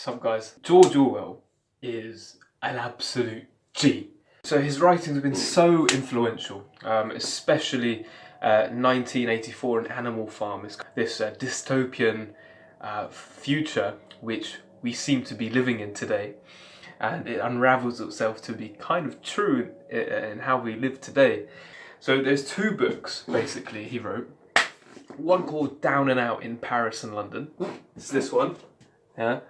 Sup guys? George Orwell is an absolute G. So his writings have been so influential, especially 1984 and Animal Farm, this dystopian future which we seem to be living in today, and it unravels itself to be kind of true in how we live today. So there's two books basically he wrote. One called Down and Out in Paris and London. It's this one. Yeah.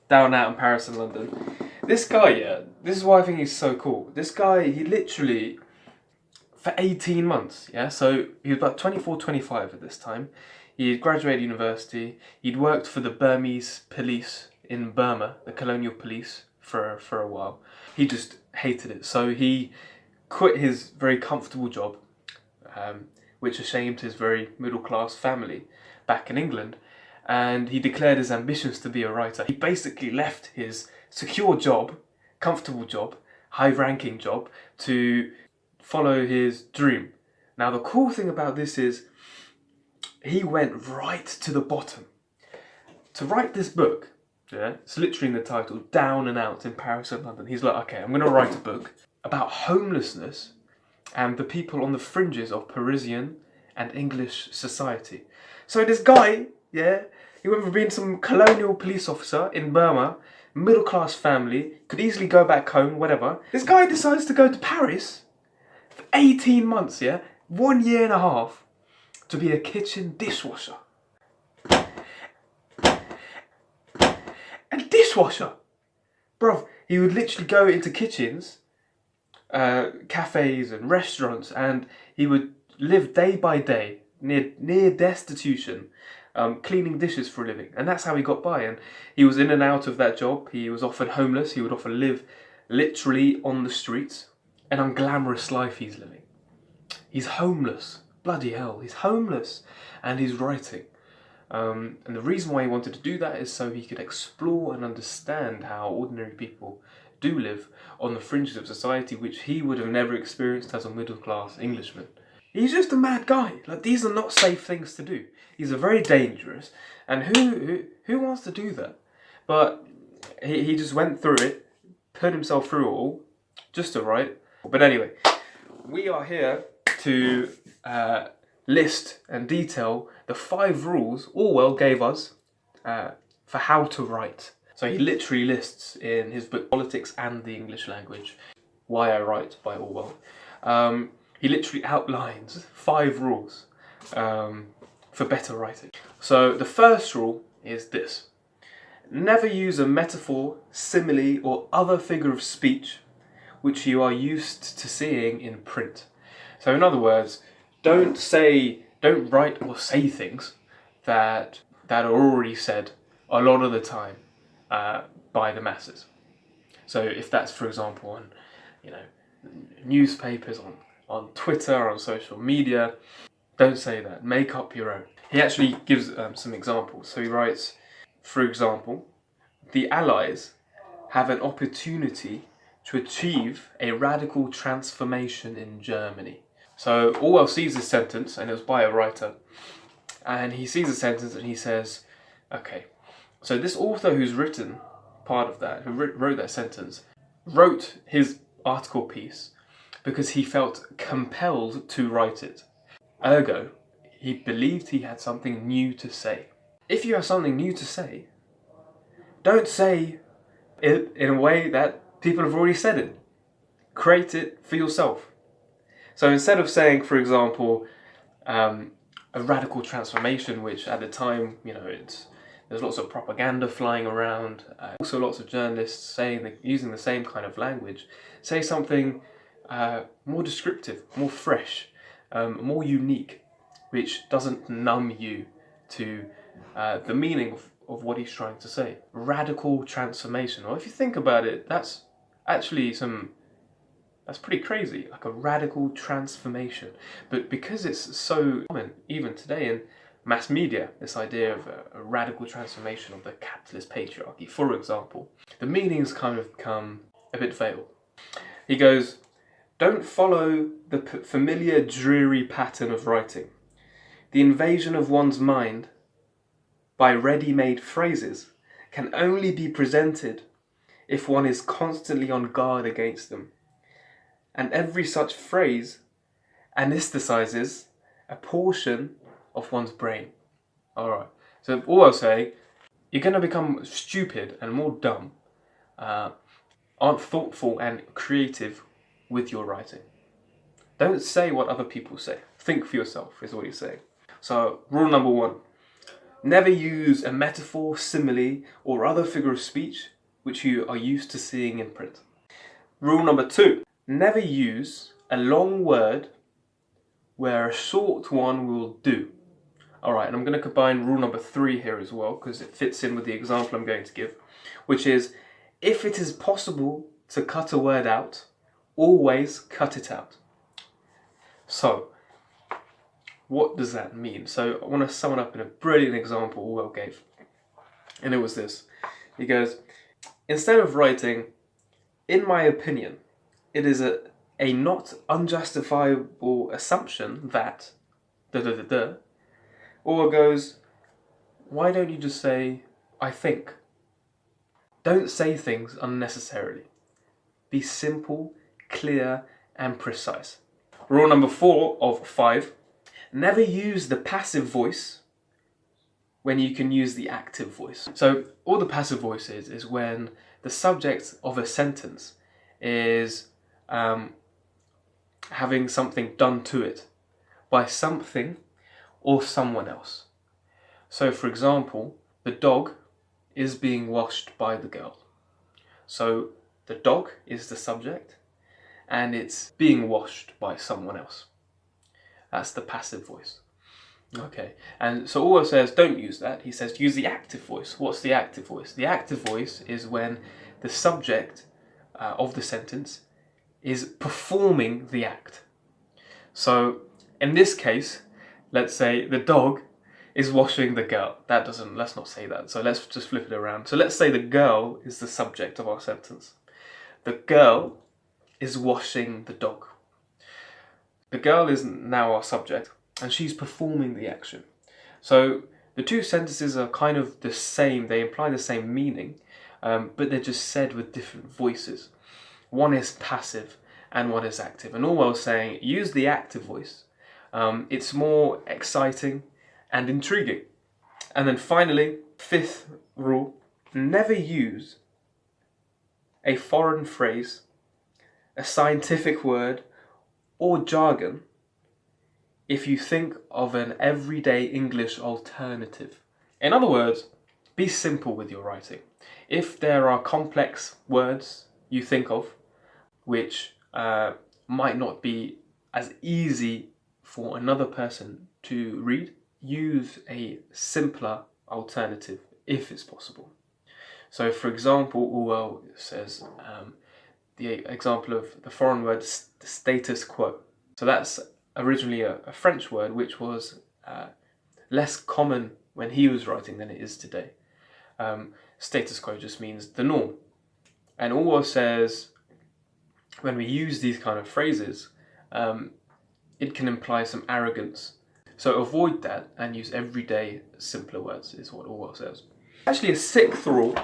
Down and Out in Paris and London. This guy, yeah, this is why I think he's so cool. This guy, he literally, for 18 months, yeah, so he was about 24, 25 at this time. He had graduated university. He'd worked for the Burmese police in Burma, the colonial police, for a while. He just hated it. So he quit his very comfortable job, which ashamed his very middle-class family back in England, and he declared his ambitions to be a writer. He basically left his secure job, comfortable job, high-ranking job, to follow his dream. Now the cool thing about this is he went right to the bottom. To write this book, yeah, it's literally in the title, Down and Out in Paris and London. He's like, okay, I'm going to write a book about homelessness and the people on the fringes of Parisian and English society. So this guy, yeah, he went from being some colonial police officer in Burma, middle class family, could easily go back home, whatever. This guy decides to go to Paris for 18 months, yeah, 1 year and a half, to be a kitchen dishwasher. And dishwasher! Bruv, he would literally go into kitchens, cafes and restaurants, and he would live day by day, near destitution, cleaning dishes for a living. And that's how he got by. And he was in and out of that job. He was often homeless. He would often live literally on the streets. An unglamorous life he's living. He's homeless. Bloody hell, he's homeless. And he's writing. And the reason why he wanted to do that is so he could explore and understand how ordinary people do live on the fringes of society, which he would have never experienced as a middle-class Englishman. He's just a mad guy. Like, these are not safe things to do. These are very dangerous. And who wants to do that? But he just went through it, put himself through it all, just to write. But anyway, we are here to list and detail the 5 rules Orwell gave us for how to write. So he literally lists in his book Politics and the English Language, Why I Write by Orwell. He literally outlines 5 rules for better writing. So the first rule is this: never use a metaphor, simile, or other figure of speech which you are used to seeing in print. So in other words, don't write or say things that are already said a lot of the time by the masses. So if that's, for example, on, you know, newspapers, on Twitter, on social media, don't say that. Make up your own. He actually gives some examples. So he writes, for example, the Allies have an opportunity to achieve a radical transformation in Germany. So Orwell sees this sentence, and it was by a writer, and he sees the sentence and he says, okay, so this author who's written part of that, who wrote that sentence, wrote his article piece because he felt compelled to write it. Ergo, he believed he had something new to say. If you have something new to say, don't say it in a way that people have already said it. Create it for yourself. So instead of saying, for example, a radical transformation, which at the time, you know, there's lots of propaganda flying around, also lots of journalists using the same kind of language, say something more descriptive, more fresh, more unique, which doesn't numb you to the meaning of what he's trying to say. Radical transformation. Well, if you think about it, that's actually that's pretty crazy, like a radical transformation. But because it's so common, even today in mass media, this idea of a radical transformation of the capitalist patriarchy, for example, the meanings kind of become a bit veiled. He goes, don't follow the familiar dreary pattern of writing. The invasion of one's mind by ready-made phrases can only be presented if one is constantly on guard against them. And every such phrase anesthetizes a portion of one's brain. Alright, so all I'll say, you're going to become stupid and more dumb, aren't thoughtful and creative with your writing. Don't say what other people say. Think for yourself, is what he's saying. So, rule number 1. Never use a metaphor, simile, or other figure of speech which you are used to seeing in print. Rule number 2. Never use a long word where a short one will do. Alright, and I'm going to combine rule number 3 here as well, because it fits in with the example I'm going to give, which is, if it is possible to cut a word out, always cut it out. So, what does that mean? So I want to sum it up in a brilliant example Orwell gave. And it was this. He goes, instead of writing, in my opinion, it is a not unjustifiable assumption that Orwell goes, why don't you just say, I think? Don't say things unnecessarily. Be simple, clear, and precise. Rule number 4 of 5. Never use the passive voice when you can use the active voice. So all the passive voice is when the subject of a sentence is having something done to it by something or someone else. So for example, the dog is being washed by the girl. So the dog is the subject and it's being washed by someone else. That's the passive voice. Okay, and so Orwell says don't use that. He says use the active voice. What's the active voice? The active voice is when the subject of the sentence is performing the act. So in this case, let's say the dog is washing the girl. Let's not say that. So let's just flip it around. So let's say the girl is the subject of our sentence. The girl is washing the dog. The girl is now our subject, and she's performing the action. So the two sentences are kind of the same, they imply the same meaning, but they're just said with different voices. One is passive and one is active. And Orwell's saying, use the active voice. It's more exciting and intriguing. And then finally, 5th rule, never use a foreign phrase, a scientific word, or jargon if you think of an everyday English alternative. In other words, be simple with your writing. If there are complex words you think of which might not be as easy for another person to read, use a simpler alternative if it's possible. So for example, Orwell says the example of the foreign word status quo. So that's originally a French word which was less common when he was writing than it is today. Status quo just means the norm. And Orwell says when we use these kind of phrases, it can imply some arrogance. So avoid that and use everyday simpler words is what Orwell says. Actually a 6th rule,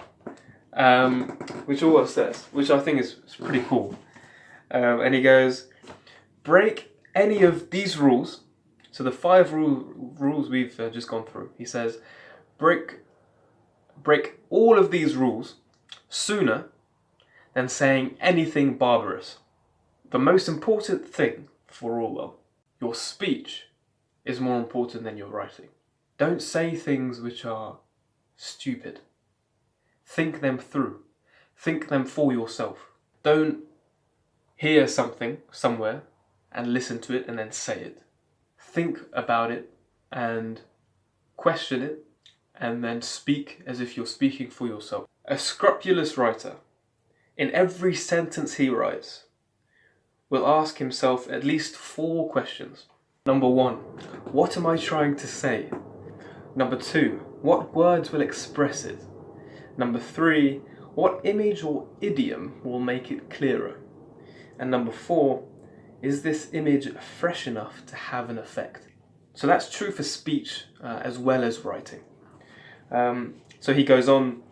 which Orwell says, which I think is pretty cool. And he goes, break any of these rules. So the 5 rules we've just gone through. He says, break all of these rules sooner than saying anything barbarous. The most important thing for Orwell, your speech is more important than your writing. Don't say things which are stupid. Think them through. Think them for yourself. Don't hear something somewhere and listen to it and then say it. Think about it and question it and then speak as if you're speaking for yourself. A scrupulous writer, in every sentence he writes, will ask himself at least 4 questions. Number 1, what am I trying to say? Number 2, what words will express it? Number 3, what image or idiom will make it clearer? And number 4, is this image fresh enough to have an effect? So that's true for speech as well as writing. So he goes on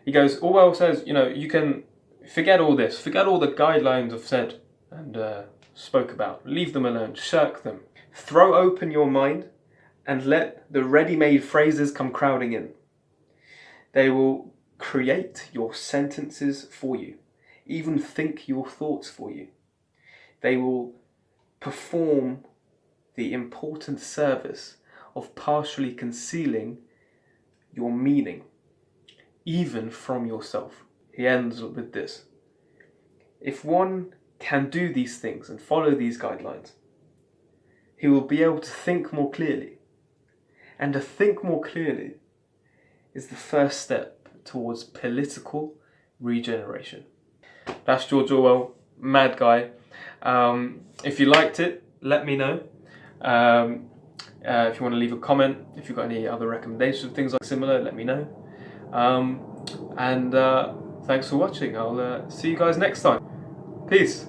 He goes, Orwell says, you can forget all this, forget all the guidelines I've said and spoke about, leave them alone, shirk them. Throw open your mind and let the ready-made phrases come crowding in. They will create your sentences for you, even think your thoughts for you. They will perform the important service of partially concealing your meaning, even from yourself. He ends with this. If one can do these things and follow these guidelines, he will be able to think more clearly. And to think more clearly is the first step towards political regeneration. That's George Orwell, mad guy. If you liked it, let me know. If you want to leave a comment, if you've got any other recommendations of things like similar, let me know. Thanks for watching. I'll see you guys next time. Peace.